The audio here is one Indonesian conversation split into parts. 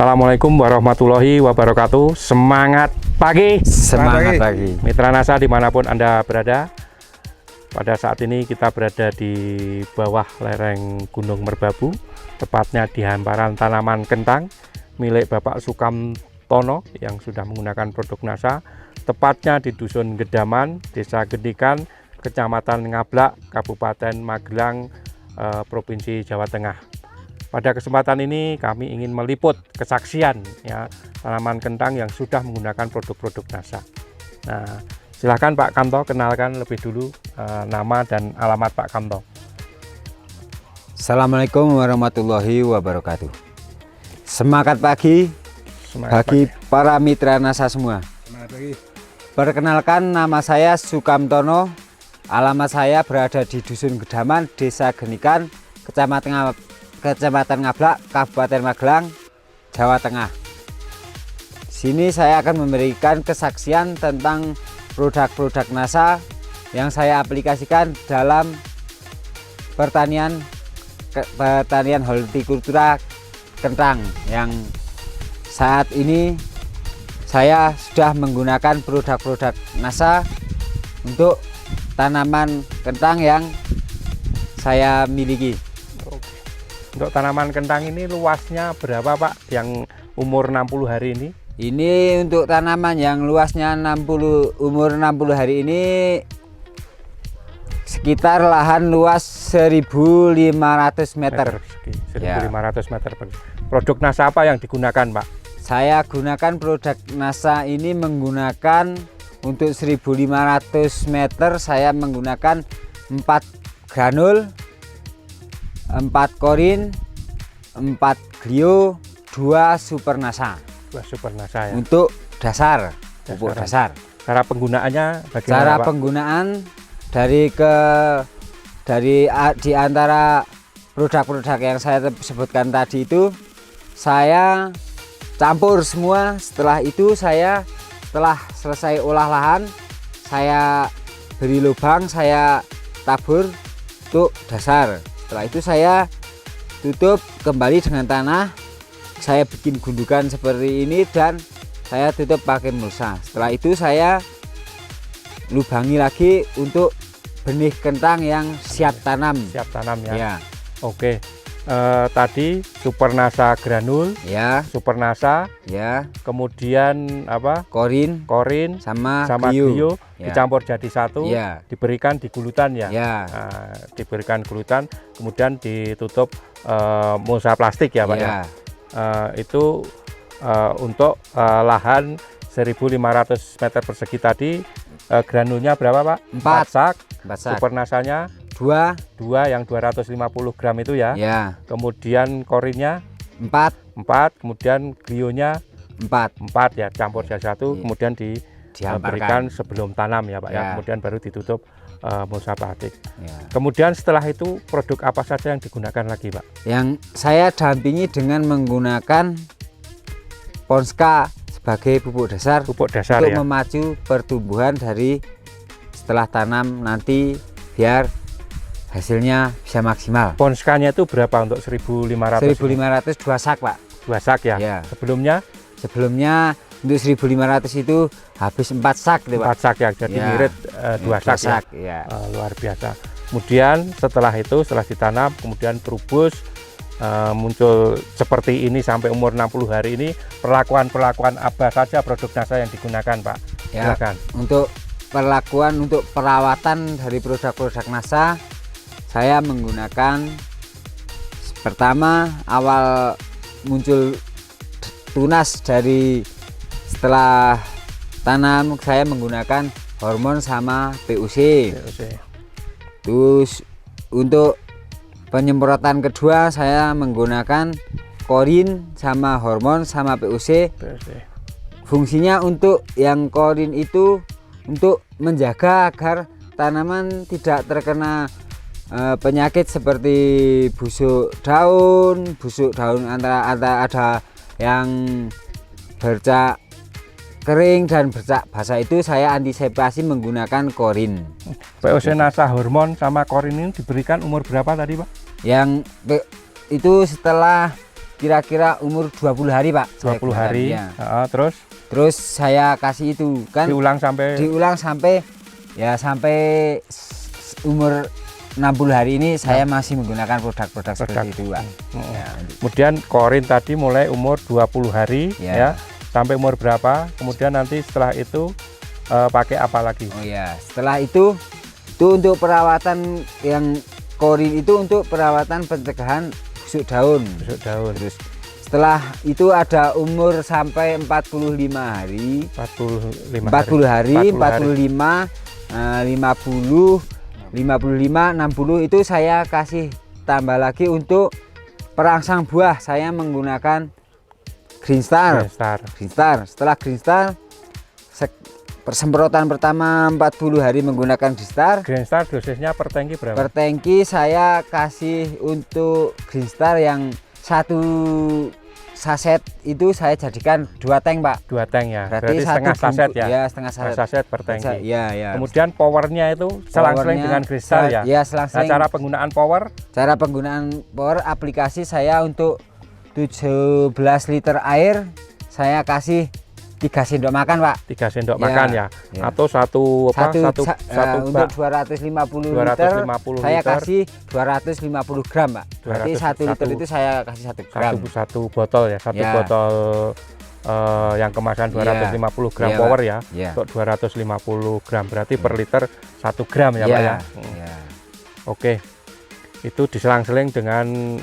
Assalamualaikum warahmatullahi wabarakatuh. Semangat pagi, Semangat pagi. Mitra NASA dimanapun Anda berada. Pada saat ini kita berada di bawah lereng Gunung Merbabu, tepatnya di hamparan tanaman kentang milik Bapak Sukamtono yang sudah menggunakan produk NASA, tepatnya di Dusun Gedaman, Desa Gedikan, Kecamatan Ngablak, Kabupaten Magelang, Provinsi Jawa Tengah. Pada kesempatan ini kami ingin meliput kesaksian ya tanaman kentang yang sudah menggunakan produk-produk NASA. Nah, silahkan Pak Kamto kenalkan lebih dulu nama dan alamat Pak Kamto. Assalamualaikum warahmatullahi wabarakatuh. Semangat pagi bagi para mitra NASA semua. Perkenalkan, nama saya Sukamtono. Alamat saya berada di Dusun Gedaman, Desa Genikan, Kecamatan Ngablak, Kabupaten Magelang, Jawa Tengah. Sini saya akan memberikan kesaksian tentang produk-produk NASA yang saya aplikasikan dalam pertanian hortikultura kentang, yang saat ini saya sudah menggunakan produk-produk NASA untuk tanaman kentang yang saya miliki. Untuk tanaman kentang ini luasnya berapa Pak yang umur 60 hari ini? Ini untuk tanaman yang luasnya umur 60 hari ini sekitar lahan luas 1.500 meter. 1.500 meter. Produk NASA apa yang digunakan Pak? Saya gunakan produk NASA ini menggunakan untuk 1.500 meter saya menggunakan 4 granul, 4 korin, 4 glio, 2 super NASA. 2 super NASA ya. Untuk dasar, pupuk dasar. Cara penggunaannya bagaimana Cara Pak? penggunaan di antara produk-produk yang saya sebutkan tadi itu saya campur semua. Setelah itu setelah selesai olah lahan, saya beri lubang, saya tabur untuk dasar. Setelah itu saya tutup kembali dengan tanah, saya bikin gundukan seperti ini dan saya tutup pakai mulsa. Setelah itu saya lubangi lagi untuk benih kentang yang siap tanam. Siap tanam ya. Ya. Oke. Tadi super NASA granul, Ya. super NASA, Ya. kemudian apa? Korin Sama glio. glio Ya. dicampur jadi satu, Ya. diberikan di gulutan ya. Ya. Nah, diberikan gulutan, kemudian ditutup mulsa plastik ya Pak ya. Itu untuk lahan 1.500 meter persegi tadi. Granulnya berapa Pak? 4 sak. 4 sak. Super nasanya 2 yang 250 gram itu ya. ya. Kemudian korinnya 4 kemudian glionya 4 ya, campur jadi satu, Iya. kemudian diberikan Dihamparkan. sebelum tanam ya Pak ya. Ya. Kemudian baru ditutup mulsa plastik. Ya. Kemudian setelah itu produk apa saja yang digunakan lagi Pak? Yang saya dampingi dengan menggunakan Ponska sebagai pupuk dasar Pupuk dasar untuk ya. memacu pertumbuhan dari setelah tanam nanti, biar hasilnya bisa maksimal. Ponskanya itu berapa untuk 1.500? 1.500 2 sak Pak. 2 sak ya. Ya. Sebelumnya Untuk 1.500 itu habis 4 sak itu 4 Pak. sak ya. Jadi Ya. ngirit 2 sak ya. Ya. Luar biasa. Kemudian setelah ditanam, kemudian terubus, muncul seperti ini sampai umur 60 hari ini. Perlakuan apa saja produk NASA yang digunakan Pak? Ya. Silakan. Untuk perawatan dari produk-produk NASA, saya menggunakan pertama awal muncul tunas dari setelah tanam, saya menggunakan hormon sama PUC. Terus untuk penyemprotan kedua saya menggunakan korin sama hormon sama PUC. Fungsinya untuk yang korin itu untuk menjaga agar tanaman tidak terkena penyakit seperti busuk daun antara ada yang bercak kering dan bercak basah, itu saya antisipasi menggunakan korin. POC NASA hormon sama korin ini diberikan umur berapa tadi Pak? Yang itu setelah kira-kira umur 20 hari Pak. 20 hari ya. Terus saya kasih itu kan diulang sampai ya sampai umur 60 hari ini saya masih menggunakan produk-produk seperti itu Pak. Ya. Kemudian korin tadi mulai umur 20 hari ya sampai umur berapa, kemudian nanti setelah itu pakai apa lagi? Oh ya, setelah itu untuk perawatan yang korin itu untuk perawatan pencegahan busuk daun. Terus setelah itu ada umur sampai 45 hari. 40 hari, 45, 50, 55, 60 itu saya kasih tambah lagi untuk perangsang buah. Saya menggunakan Green Star. Setelah Green Star, persemprotan pertama 40 hari menggunakan Green Star dosisnya per tangki berapa? Per tangki saya kasih untuk Green Star yang 1 saset itu saya jadikan 2 tank Pak. 2 tank ya. Berarti setengah saset ya. Ya, setengah saset per tangki. Ya. Kemudian powernya itu selang-seling dengan Green Star ya. Ya, selang-seling. Nah, cara penggunaan power? Cara penggunaan power aplikasi saya untuk 17 liter air saya kasih 3 sendok makan Pak. 3 sendok makan ya. Atau satu untuk 250 liter saya kasih 250 gram Pak. Berarti 1 liter itu saya kasih 1 gram. Satu botol ya, botol yang kemasan 250 gram power ya. Untuk 250 gram berarti per liter 1 gram ya Pak ya. Oke. Itu diselang-seling dengan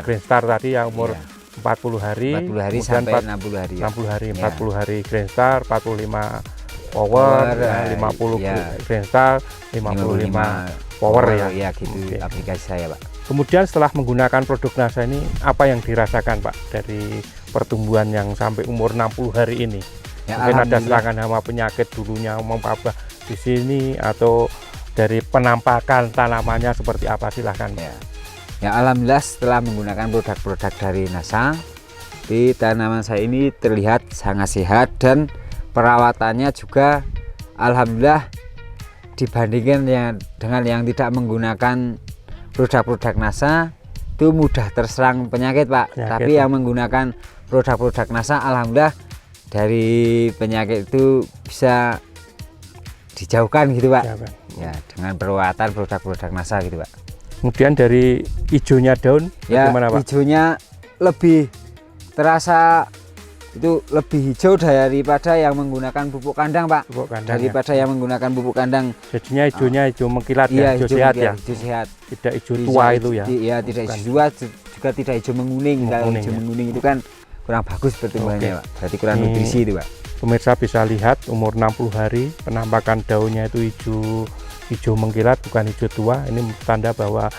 Green Star tadi yang umur 40 hari sampai 60 hari. 40 hari Green Star, 45 power, 50 Green Star, 55 power ya. Ya gitu aplikasi saya Pak. Kemudian setelah menggunakan produk NASA ini apa yang dirasakan Pak dari pertumbuhan yang sampai umur 60 hari ini? Ya, mungkin ada serangan hama penyakit dulunya apa di sini atau dari penampakan tanamannya seperti apa, silahkan. Ya alhamdulillah setelah menggunakan produk-produk dari NASA, di tanaman saya ini terlihat sangat sehat dan perawatannya juga alhamdulillah dibandingkan dengan yang tidak menggunakan produk-produk NASA itu mudah terserang penyakit Pak. Tapi yang menggunakan produk-produk NASA alhamdulillah dari penyakit itu bisa dijauhkan gitu Pak. Ya dengan perawatan produk-produk NASA gitu Pak. Kemudian dari hijaunya daun bagaimana Pak? Hijaunya lebih terasa itu lebih hijau daripada yang menggunakan pupuk kandang Pak. Daripada yang menggunakan pupuk kandang. Jadinya hijaunya hijau mengkilat ya, hijau sehat ya. Hijau sehat. Tidak hijau tua itu ya. Iya, tidak hijau tua juga tidak hijau menguning. Hijau menguning itu kan kurang bagus pertumbuhannya Pak. Berarti kurang nutrisi itu Pak. Pemirsa bisa lihat umur 60 hari penampakan daunnya itu hijau mengkilat, bukan hijau tua. Ini tanda bahwa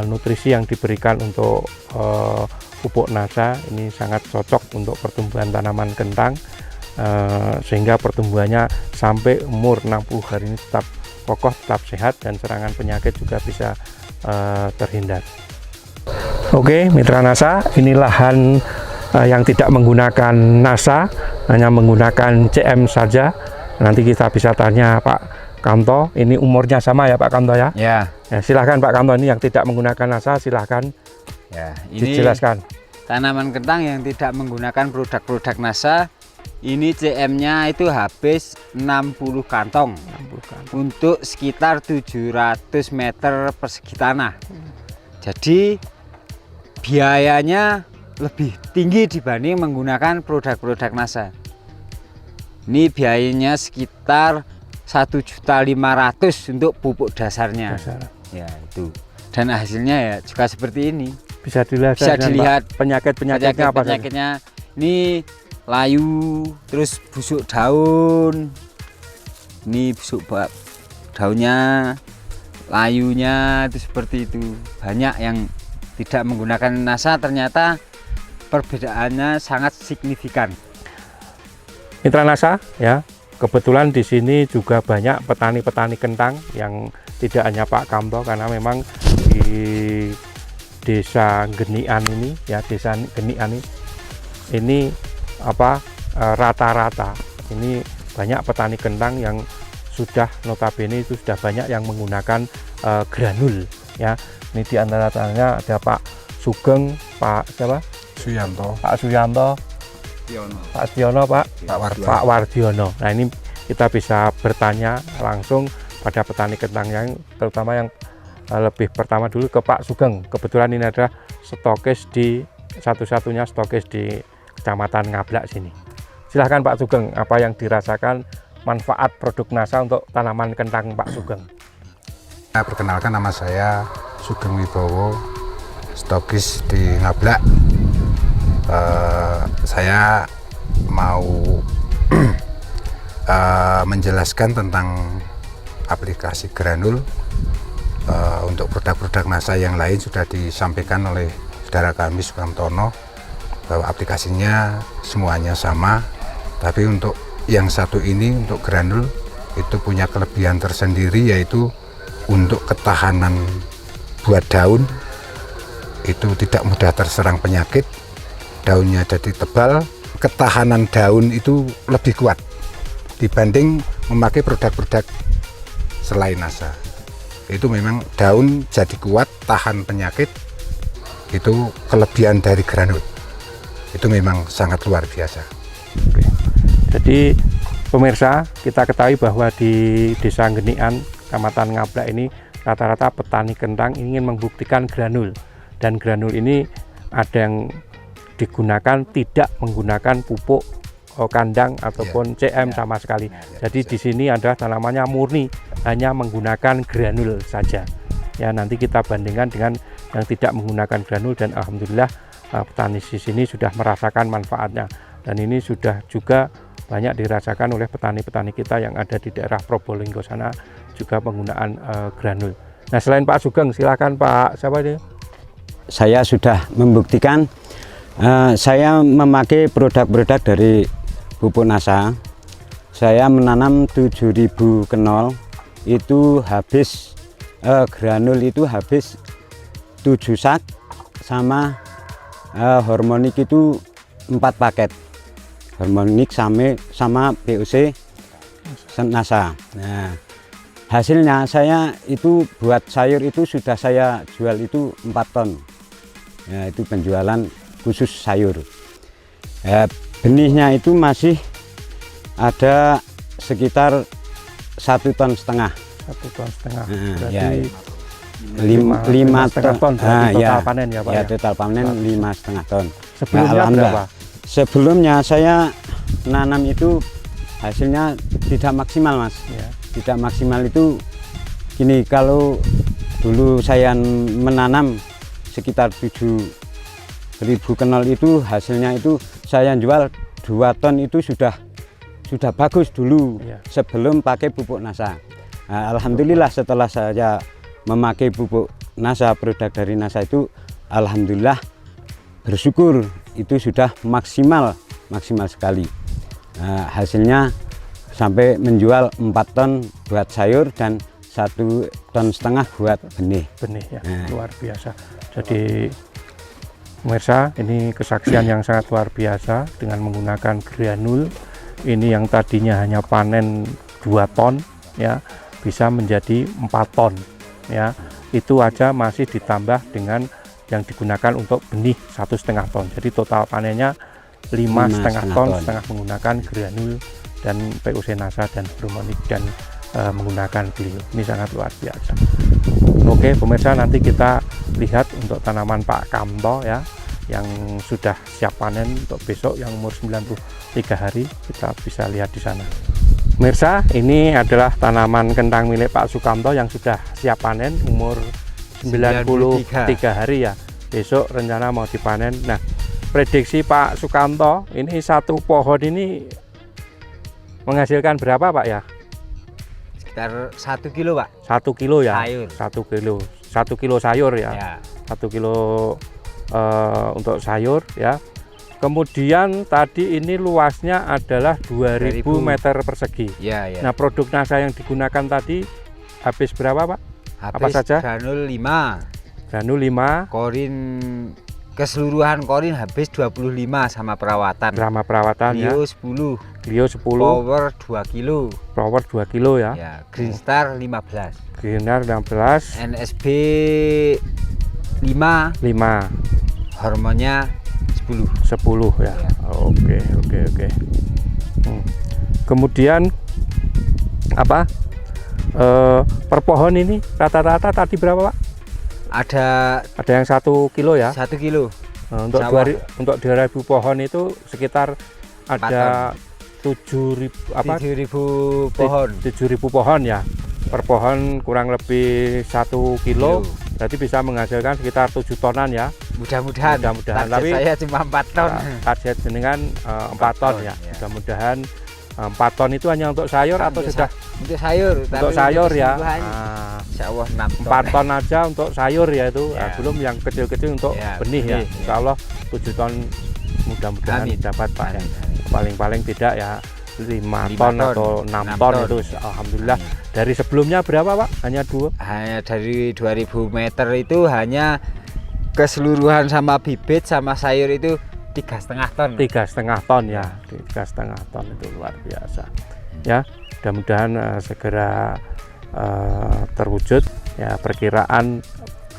nutrisi yang diberikan untuk pupuk NASA ini sangat cocok untuk pertumbuhan tanaman kentang, sehingga pertumbuhannya sampai umur 60 hari ini tetap kokoh, tetap sehat, dan serangan penyakit juga bisa terhindar. Oke mitra NASA, ini lahan yang tidak menggunakan NASA, hanya menggunakan CM saja. Nanti kita bisa tanya Pak Kamto, ini umurnya sama ya Pak Kamto ya? Ya, silahkan Pak Kamto, ini yang tidak menggunakan NASA silahkan ini dijelaskan. Tanaman kentang yang tidak menggunakan produk-produk NASA, ini CM-nya itu habis 60 kantong untuk sekitar 700 meter persegi tanah. Jadi biayanya lebih tinggi dibanding menggunakan produk-produk NASA. Ini biayanya sekitar 1.500.000 untuk pupuk dasarnya. Ya itu. Dan hasilnya ya juga seperti ini. Bisa dilihat penyakitnya apa? Penyakitnya ini layu, terus busuk daun. Ini busuk daunnya, layunya itu seperti itu. Banyak yang tidak menggunakan NASA ternyata perbedaannya sangat signifikan. Mitra NASA ya. Kebetulan di sini juga banyak petani-petani kentang yang tidak hanya Pak Kamto, karena memang di desa Genian ini ya, desa Genian ini rata-rata ini banyak petani kentang yang sudah notabene itu sudah banyak yang menggunakan granul ya. Ini diantaranya ada Pak Sugeng, Pak siapa? Suyanto. Pak Suyanto, Pak Setiono, Pak Wardiono. Nah, ini kita bisa bertanya langsung pada petani kentang yang terutama yang lebih pertama dulu ke Pak Sugeng. Kebetulan ini adalah stokis di satu-satunya stokis di Kecamatan Ngablak sini. Silahkan Pak Sugeng, apa yang dirasakan manfaat produk NASA untuk tanaman kentang Pak Sugeng? Perkenalkan, nama saya Sugeng Wibowo, stokis di Ngablak. Saya mau menjelaskan tentang aplikasi granul. Untuk produk-produk NASA yang lain sudah disampaikan oleh saudara kami Sukamtono bahwa aplikasinya semuanya sama, tapi untuk yang satu ini, untuk granul, itu punya kelebihan tersendiri, yaitu untuk ketahanan buat daun itu tidak mudah terserang penyakit, daunnya jadi tebal, ketahanan daun itu lebih kuat dibanding memakai produk-produk selain NASA. Itu memang daun jadi kuat, tahan penyakit, itu kelebihan dari granul. Itu memang sangat luar biasa. Oke. Jadi pemirsa, kita ketahui bahwa di Desa Genikan, Kecamatan Ngablak ini rata-rata petani kentang ingin membuktikan granul, dan granul ini ada yang digunakan tidak menggunakan pupuk kandang ataupun CM sama sekali. Jadi di sini adalah tanamannya murni hanya menggunakan granul saja. Ya, nanti kita bandingkan dengan yang tidak menggunakan granul, dan alhamdulillah petani di sini sudah merasakan manfaatnya. Dan ini sudah juga banyak dirasakan oleh petani-petani kita yang ada di daerah Probolinggo sana, juga penggunaan granul. Nah, selain Pak Sugeng, silakan Pak siapa dia? Saya sudah membuktikan. Saya memakai produk-produk dari pupuk NASA. Saya menanam 7.000 kenol, itu habis granul itu habis 7 sak, sama hormonik itu 4 paket. Hormonik sama POC NASA. Nah, hasilnya saya itu buat sayur itu sudah saya jual itu 4 ton. Ya, itu penjualan khusus sayur. Benihnya itu masih ada sekitar 1,5 ton. 1,5 ton. Berarti ya, 5,5 ton total panen ya Pak? Ya, total panen 5,5 ton. Sebelumnya berapa? Sebelumnya saya nanam itu hasilnya tidak maksimal, Mas. Ya. Tidak maksimal itu gini, kalau dulu saya menanam sekitar 7.000 kenol itu hasilnya itu saya jual 2 ton itu sudah bagus dulu ya, sebelum pakai pupuk NASA. Nah, alhamdulillah setelah saya memakai pupuk NASA, produk dari NASA itu alhamdulillah bersyukur itu sudah maksimal sekali. Nah, hasilnya sampai menjual 4 ton buat sayur dan 1,5 ton buat benih ya. Luar biasa. Jadi pemirsa, ini kesaksian yang sangat luar biasa dengan menggunakan granul. Ini yang tadinya hanya panen 2 ton ya, bisa menjadi 4 ton ya. Itu aja masih ditambah dengan yang digunakan untuk benih 1,5 ton. Jadi total panennya 5,5 ton setengah menggunakan granul dan POC NASA dan hormonik dan menggunakan beliau. Ini sangat luar biasa. Oke pemirsa, nanti kita lihat untuk tanaman Pak Kamto ya, yang sudah siap panen untuk besok, yang umur 93 hari, kita bisa lihat di sana. Pemirsa, ini adalah tanaman kentang milik Pak Sukamto yang sudah siap panen, umur 93 hari ya. Besok rencana mau dipanen. Nah, prediksi Pak Sukamto, ini satu pohon ini menghasilkan berapa Pak ya? Sekitar 1 kilo Pak. 1 kilo ya? Sayur. 1 kilo sayur ya? 1 kilo untuk sayur ya. Kemudian tadi ini luasnya adalah 2000 meter persegi. Ya. Nah, produk NASA yang digunakan tadi habis berapa Pak? Habis apa saja? Granul 5. Granul 5. Korin, keseluruhan korin habis 25 sama perawatan. Sama perawatan Clio ya. 10. Clio 10. Power 2 kilo. Power 2 kilo ya. Ya, Green Star 15. Green Star 16. NSB 5. Hormonnya 10. 10 ya. Ya. Oke. Kemudian apa? Per pohon ini rata-rata tadi berapa, Pak? Ada yang 1 kilo ya. 1 kilo. Untuk Sawah. untuk 2000 pohon itu sekitar ada 7.000 pohon. 7.000 pohon ya. Per pohon kurang lebih 1 kilo. Berarti bisa menghasilkan sekitar 7 tonan ya. Mudah-mudahan. Mudah-mudahan. Target Tapi saya cuma 4 ton. target jenengan 4 ton ya. Mudah-mudahan 4 ton itu hanya untuk sayur atau sudah Untuk sayur. untuk sayur ya. Insya Allah 6 ton. 4 ton aja untuk sayur ya itu. Ya. Belum yang kecil-kecil untuk Ya, benih ya. benih, Insya Allah 7 ton mudah-mudahan Amin. dapat Pak ya. Amin. Paling-paling tidak ya 5 5 ton ton, atau 6 6 ton ton. itu alhamdulillah. Dari sebelumnya berapa, Pak? Hanya 2? Hanya dari 2000 meter itu hanya keseluruhan sama bibit sama sayur itu 3,5 ton. 3,5 ton ya. 3,5 ton itu luar biasa ya. Mudah-mudahan segera terwujud ya. Perkiraan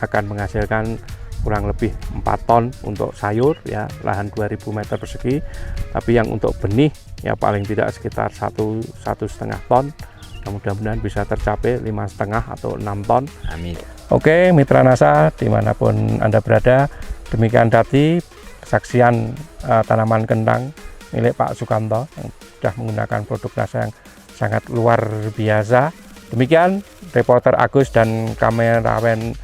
akan menghasilkan kurang lebih 4 ton untuk sayur ya, lahan 2000 meter persegi. Tapi yang untuk benih ya paling tidak sekitar 1,5 ton. Mudah-mudahan bisa tercapai 5,5 atau 6 ton. Amin. Oke, Mitra NASA dimanapun Anda berada, demikian tadi kesaksian tanaman kentang milik Pak Sukamto yang sudah menggunakan produk NASA yang sangat luar biasa. Demikian reporter Agus dan kameramen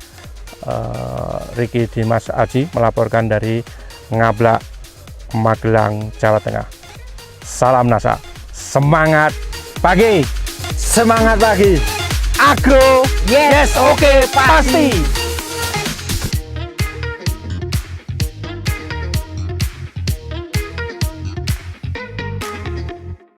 Riki Dimas Aji melaporkan dari Ngablak, Magelang, Jawa Tengah. Salam NASA, semangat pagi. Semangat pagi. Agro, Yes, oke, pasti.